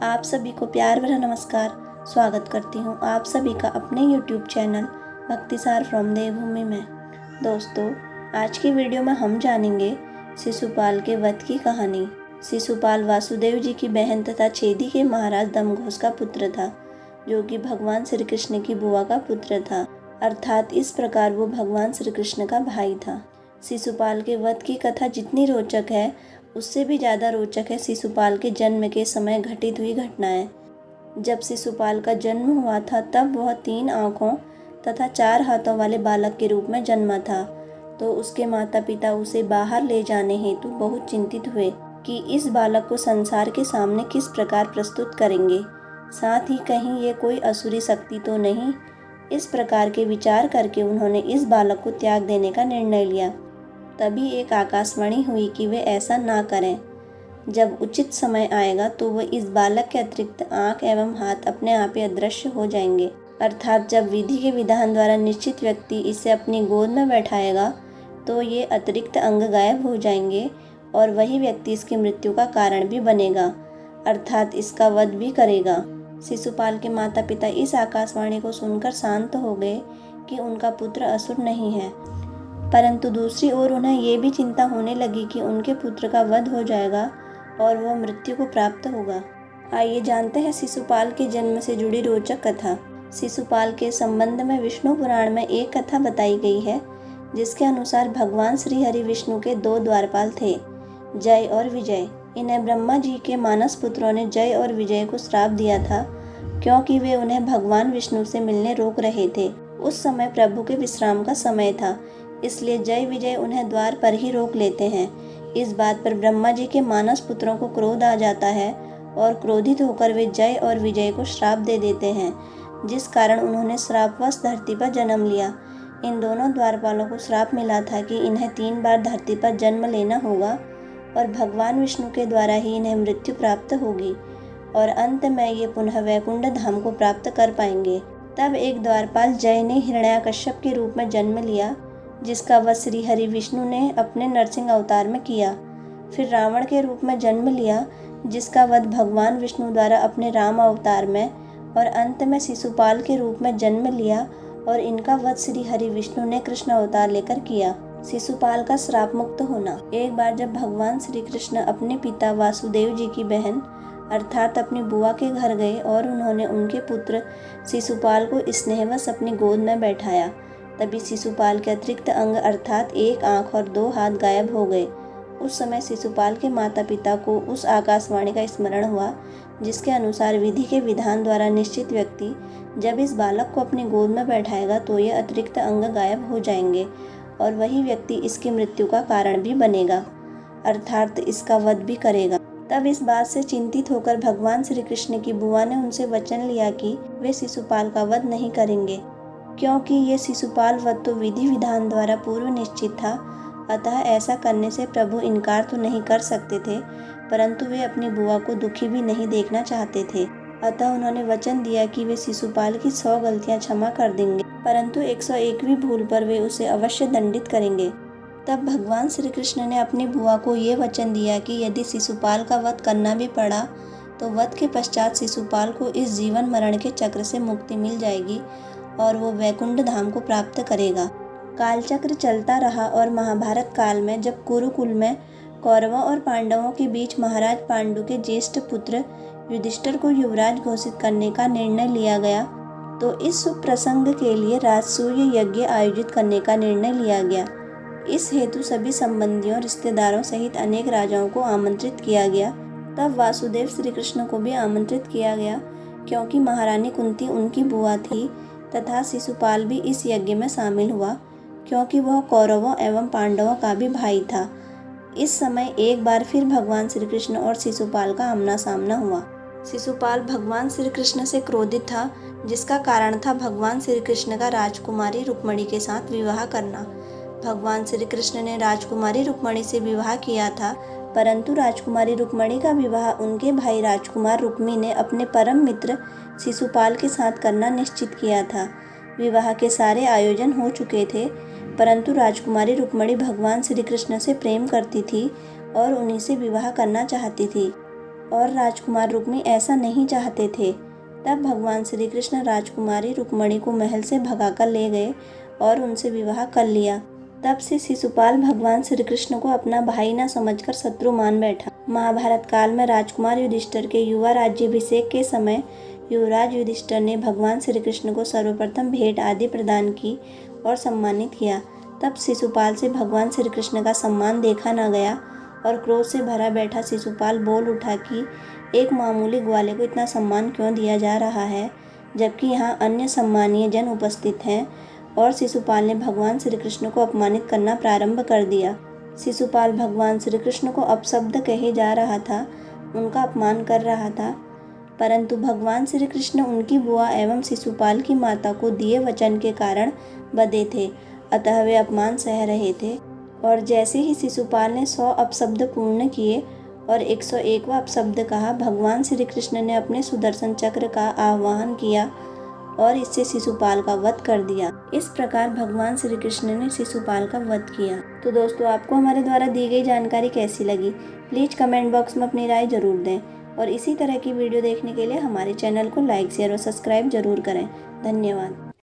आप सभी को प्यार भरा नमस्कार। स्वागत करती हूँ आप सभी का अपने YouTube चैनल भक्तिसार फ्रॉम देवभूमि में। दोस्तों, आज की वीडियो में हम जानेंगे शिशुपाल के वध की कहानी। शिशुपाल वासुदेव जी की बहन तथा छेदी के महाराज दमघोष का पुत्र था, जो कि भगवान श्री कृष्ण की बुआ का पुत्र था, अर्थात इस प्रकार वो भगवान श्री कृष्ण का भाई था। शिशुपाल के वध की कथा जितनी रोचक है, उससे भी ज़्यादा रोचक है शिशुपाल के जन्म के समय घटित हुई घटनाएं। जब शिशुपाल का जन्म हुआ था तब वह 3 आँखों तथा 4 हाथों वाले बालक के रूप में जन्मा था। तो उसके माता पिता उसे बाहर ले जाने हेतु बहुत चिंतित हुए कि इस बालक को संसार के सामने किस प्रकार प्रस्तुत करेंगे, साथ ही कहीं ये कोई असुरी शक्ति तो नहीं। इस प्रकार के विचार करके उन्होंने इस बालक को त्याग देने का निर्णय लिया। तभी एक आकाशवाणी हुई कि वे ऐसा ना करें। जब उचित समय आएगा तो वह इस बालक के अतिरिक्त आँख एवं हाथ अपने आप ही अदृश्य हो जाएंगे, अर्थात जब विधि के विधान द्वारा निश्चित व्यक्ति इसे अपनी गोद में बैठाएगा तो ये अतिरिक्त अंग गायब हो जाएंगे और वही व्यक्ति इसकी मृत्यु का कारण भी बनेगा, अर्थात इसका वध भी करेगा। शिशुपाल के माता पिता इस आकाशवाणी को सुनकर शांत हो गए कि उनका पुत्र असुर नहीं है, परंतु दूसरी ओर उन्हें ये भी चिंता होने लगी कि उनके पुत्र का वध हो जाएगा और वह मृत्यु को प्राप्त होगा। आइए जानते हैं शिशुपाल के जन्म से जुड़ी रोचक कथा। शिशुपाल के संबंध में विष्णु पुराण में एक कथा बताई गई है, जिसके अनुसार भगवान श्री हरि विष्णु के 2 द्वारपाल थे, जय और विजय। इन्हें ब्रह्मा जी के मानस पुत्रों ने जय और विजय को श्राप दिया था, क्योंकि वे उन्हें भगवान विष्णु से मिलने रोक रहे थे। उस समय प्रभु के विश्राम का समय था, इसलिए जय विजय उन्हें द्वार पर ही रोक लेते हैं। इस बात पर ब्रह्मा जी के मानस पुत्रों को क्रोध आ जाता है और क्रोधित होकर वे जय और विजय को श्राप दे देते हैं, जिस कारण उन्होंने श्रापवश धरती पर जन्म लिया। इन दोनों द्वारपालों को श्राप मिला था कि इन्हें 3 बार धरती पर जन्म लेना होगा और भगवान विष्णु के द्वारा ही इन्हें मृत्यु प्राप्त होगी और अंत में ये पुनः वैकुंठ धाम को प्राप्त कर पाएंगे। तब एक द्वारपाल जय ने हिरण्याकश्यप के रूप में जन्म लिया, जिसका वध श्री हरि विष्णु ने अपने नरसिंह अवतार में किया। फिर रावण के रूप में जन्म लिया, जिसका वध भगवान विष्णु द्वारा अपने राम अवतार में, और अंत में शिशुपाल के रूप में जन्म लिया और इनका वध श्री हरि विष्णु ने कृष्ण अवतार लेकर किया। शिशुपाल का श्राप मुक्त होना। एक बार जब भगवान श्री कृष्ण अपने पिता वासुदेव जी की बहन अर्थात अपनी बुआ के घर गए और उन्होंने उनके पुत्र शिशुपाल को स्नेहवश अपनी गोद में बैठाया, तभी शिशुपाल के अतिरिक्त अंग अर्थात 1 आँख और 2 हाथ गायब हो गए। उस समय शिशुपाल के माता पिता को उस आकाशवाणी का स्मरण हुआ, जिसके अनुसार विधि के विधान द्वारा निश्चित व्यक्ति जब इस बालक को अपनी गोद में बैठाएगा तो ये अतिरिक्त अंग गायब हो जाएंगे और वही व्यक्ति इसकी मृत्यु का कारण भी बनेगा, अर्थात इसका वध भी करेगा। तब इस बात से चिंतित होकर भगवान श्री कृष्ण की बुआ ने उनसे वचन लिया कि वे शिशुपाल का वध नहीं करेंगे, क्योंकि ये शिशुपाल वध तो विधि विधान द्वारा पूर्व निश्चित था, अतः ऐसा करने से प्रभु इनकार तो नहीं कर सकते थे, परंतु वे अपनी बुआ को दुखी भी नहीं देखना चाहते थे। अतः उन्होंने वचन दिया कि वे शिशुपाल की 100 गलतियां क्षमा कर देंगे, परंतु 101वीं भूल पर वे उसे अवश्य दंडित करेंगे। तब भगवान श्री कृष्ण ने अपनी बुआ को ये वचन दिया कि यदि शिशुपाल का वध करना भी पड़ा तो वध के पश्चात शिशुपाल को इस जीवन मरण के चक्र से मुक्ति मिल जाएगी और वो वैकुंठ धाम को प्राप्त करेगा। कालचक्र चलता रहा और महाभारत काल में जब कुरुकुल में कौरवों और पांडवों के बीच महाराज पांडु के ज्येष्ठ पुत्र युधिष्ठिर को युवराज घोषित करने का निर्णय लिया गया, तो इस शुभ प्रसंग के लिए राजसूय यज्ञ आयोजित करने का निर्णय लिया गया। इस हेतु सभी संबंधियों रिश्तेदारों सहित अनेक राजाओं को आमंत्रित किया गया। तब वासुदेव श्री कृष्ण को भी आमंत्रित किया गया, क्योंकि महारानी कुंती उनकी बुआ थी तथा शिशुपाल भी इस यज्ञ में शामिल हुआ, क्योंकि वह कौरवों एवं पांडवों का भी भाई था। इस समय एक बार फिर भगवान श्री कृष्ण और शिशुपाल का आमना सामना हुआ। शिशुपाल भगवान श्री कृष्ण से क्रोधित था, जिसका कारण था भगवान श्री कृष्ण का राजकुमारी रुक्मणी के साथ विवाह करना। भगवान श्री कृष्ण ने राजकुमारी रुक्मणी से विवाह किया था, परंतु राजकुमारी रुक्मणी का विवाह उनके भाई राजकुमार रुक्मी ने अपने परम मित्र शिशुपाल के साथ करना निश्चित किया था। विवाह के सारे आयोजन हो चुके थे, परंतु राजकुमारी रुक्मणी भगवान श्री कृष्ण से प्रेम करती थी और उन्हीं से विवाह करना चाहती थी। और राजकुमार रुक्मी ऐसा नहीं चाहते थे। तब भगवान श्री कृष्ण राजकुमारी रुक्मणी को महल से भगाकर ले गए और उनसे विवाह कर लिया। तब से शिशुपाल भगवान श्री कृष्ण को अपना भाई न समझकर शत्रु मान बैठा। महाभारत काल में राजकुमार युधिष्ठिर के युवा राज्याभिषेक के समय युवराज युधिष्ठिर ने भगवान श्री कृष्ण को सर्वप्रथम भेंट आदि प्रदान की और सम्मानित किया। तब शिशुपाल से भगवान श्री कृष्ण का सम्मान देखा न गया और क्रोध से भरा बैठा शिशुपाल बोल उठा कि एक मामूली ग्वाले को इतना सम्मान क्यों दिया जा रहा है, जबकि यहाँ अन्य सम्मानीय जन उपस्थित हैं। और शिशुपाल ने भगवान श्री कृष्ण को अपमानित करना प्रारंभ कर दिया। शिशुपाल भगवान श्री कृष्ण को अपशब्द कहे जा रहा था, उनका अपमान कर रहा था, परंतु भगवान श्री कृष्ण उनकी बुआ एवं शिशुपाल की माता को दिए वचन के कारण बंधे थे, अतः वे अपमान सह रहे थे। और जैसे ही शिशुपाल ने 100 अपशब्द पूर्ण किए और 101वां अपशब्द कहा, भगवान श्री कृष्ण ने अपने सुदर्शन चक्र का आह्वान किया और इससे शिशुपाल का वध कर दिया। इस प्रकार भगवान श्री कृष्ण ने शिशुपाल का वध किया। तो दोस्तों, आपको हमारे द्वारा दी गई जानकारी कैसी लगी? प्लीज़ कमेंट बॉक्स में अपनी राय जरूर दें और इसी तरह की वीडियो देखने के लिए हमारे चैनल को लाइक, शेयर और सब्सक्राइब जरूर करें। धन्यवाद।